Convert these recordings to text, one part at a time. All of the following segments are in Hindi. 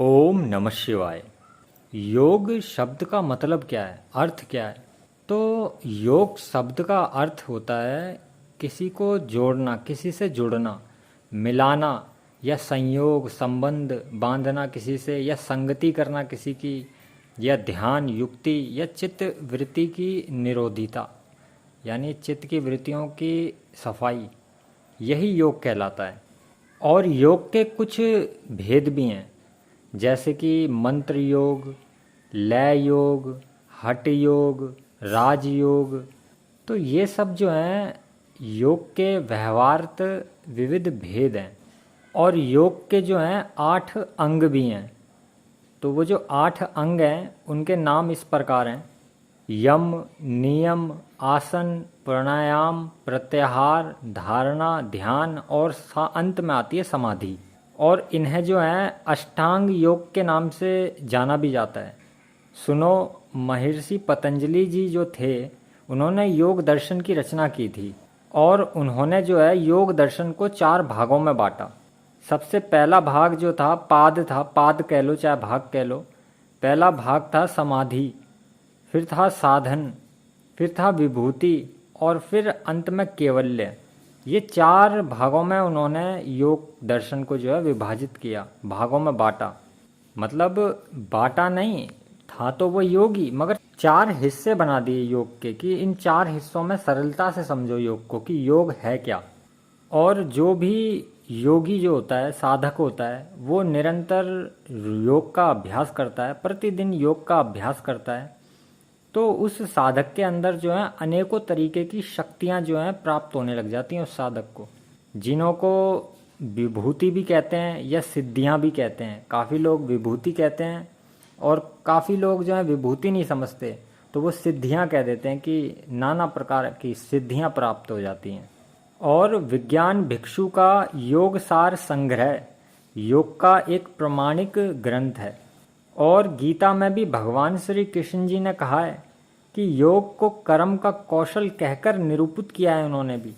ओम नमः शिवाय। योग शब्द का मतलब क्या है, अर्थ क्या है? तो योग शब्द का अर्थ होता है किसी को जोड़ना, किसी से जुड़ना, मिलाना या संयोग संबंध बांधना किसी से, या संगति करना किसी की, या ध्यान युक्ति या चित्त वृत्ति की निरोधिता, यानी चित्त की वृत्तियों की सफाई, यही योग कहलाता है। और योग के कुछ भेद भी हैं, जैसे कि मंत्र योग, लय योग, हठ योग, राज योग। तो ये सब जो हैं योग के व्यवहारत विविध भेद हैं। और योग के जो हैं 8 अंग भी हैं। तो वो जो 8 अंग हैं उनके नाम इस प्रकार हैं: यम, नियम, आसन, प्राणायाम, प्रत्याहार, धारणा, ध्यान और अंत में आती है समाधि। और इन्हें जो है अष्टांग योग के नाम से जाना भी जाता है। सुनो, महर्षि पतंजलि जी जो थे उन्होंने योग दर्शन की रचना की थी, और उन्होंने जो है योग दर्शन को 4 भागों में बांटा। सबसे पहला भाग जो था पाद कह लो चाहे भाग कह लो। पहला भाग था समाधि, फिर था साधन, फिर था विभूति, और फिर अंत में कैवल्य। ये 4 भागों में उन्होंने योग दर्शन को जो है विभाजित किया, भागों में बांटा। मतलब बांटा नहीं था तो वो योगी, मगर 4 हिस्से बना दिए योग के, कि इन 4 हिस्सों में सरलता से समझो योग को कि योग है क्या। और जो भी योगी जो होता है, साधक होता है, वो निरंतर योग का अभ्यास करता है, प्रतिदिन योग का अभ्यास करता है। तो उस साधक के अंदर जो है अनेकों तरीके की शक्तियां जो हैं प्राप्त होने लग जाती हैं उस साधक को, जिन्हों को विभूति भी कहते हैं या सिद्धियां भी कहते हैं। काफ़ी लोग विभूति कहते हैं और काफ़ी लोग जो है विभूति नहीं समझते, तो वो सिद्धियां कह देते हैं कि नाना प्रकार की सिद्धियां प्राप्त हो जाती हैं। और विज्ञान भिक्षु का योग सार संग्रह योग का एक प्रमाणिक ग्रंथ है। और गीता में भी भगवान श्री कृष्ण जी ने कहा है कि योग को कर्म का कौशल कहकर निरूपित किया है उन्होंने भी।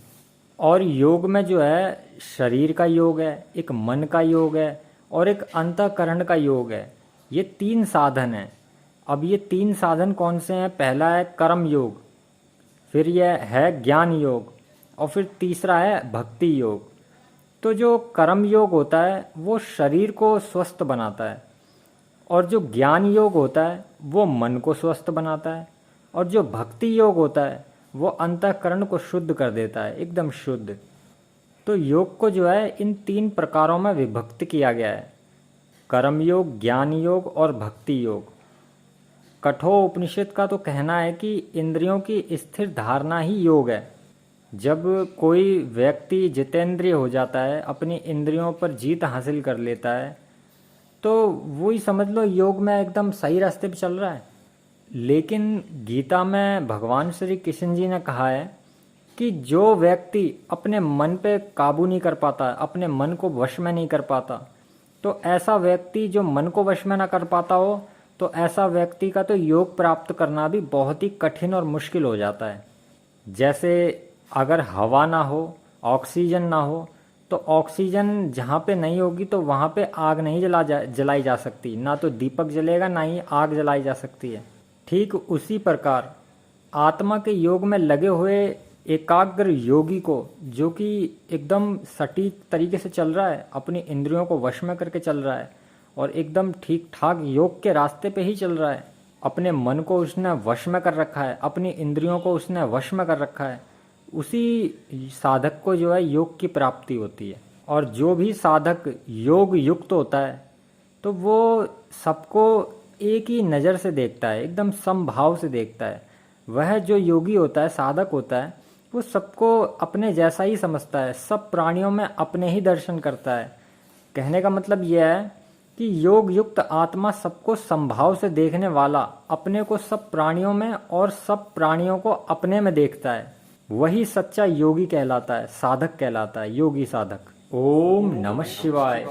और योग में जो है शरीर का योग है, एक मन का योग है और एक अंतःकरण का योग है। ये 3 साधन हैं। अब ये 3 साधन कौन से हैं? पहला है कर्म योग, फिर यह है ज्ञान योग, और फिर तीसरा है भक्ति योग। तो जो कर्म योग होता है वो शरीर को स्वस्थ बनाता है, और जो ज्ञान योग होता है वो मन को स्वस्थ बनाता है, और जो भक्ति योग होता है वो अंतःकरण को शुद्ध कर देता है, एकदम शुद्ध। तो योग को जो है इन 3 प्रकारों में विभक्त किया गया है: कर्म योग, ज्ञान योग और भक्ति योग। कठोर उपनिषद का तो कहना है कि इंद्रियों की स्थिर धारणा ही योग है। जब कोई व्यक्ति जितेंद्रिय हो जाता है, अपनी इंद्रियों पर जीत हासिल कर लेता है, तो वही समझ लो योग में एकदम सही रास्ते पे चल रहा है। लेकिन गीता में भगवान श्री कृष्ण जी ने कहा है कि जो व्यक्ति अपने मन पे काबू नहीं कर पाता, अपने मन को वश में नहीं कर पाता, तो ऐसा व्यक्ति जो मन को वश में ना कर पाता हो, तो ऐसा व्यक्ति का तो योग प्राप्त करना भी बहुत ही कठिन और मुश्किल हो जाता है। जैसे अगर हवा ना हो, ऑक्सीजन ना हो, तो ऑक्सीजन जहाँ पे नहीं होगी तो वहाँ पे आग नहीं जलाई जा सकती, ना तो दीपक जलेगा ना ही आग जलाई जा सकती है। ठीक उसी प्रकार आत्मा के योग में लगे हुए एकाग्र योगी को, जो कि एकदम सटीक तरीके से चल रहा है, अपनी इंद्रियों को वश में करके चल रहा है और एकदम ठीक ठाक योग के रास्ते पे ही चल रहा है, अपने मन को उसने वश में कर रखा है, अपनी इंद्रियों को उसने वश में कर रखा है, उसी साधक को जो है योग की प्राप्ति होती है। और जो भी साधक योग युक्त होता है तो वो सबको एक ही नज़र से देखता है, एकदम समभाव से देखता है। वह जो योगी होता है, साधक होता है, वो सबको अपने जैसा ही समझता है, सब प्राणियों में अपने ही दर्शन करता है। कहने का मतलब यह है कि योग युक्त आत्मा सबको समभाव से देखने वाला, अपने को सब प्राणियों में और सब प्राणियों को अपने में देखता है, वही सच्चा योगी कहलाता है, साधक कहलाता है, योगी साधक। ओम नमः शिवाय।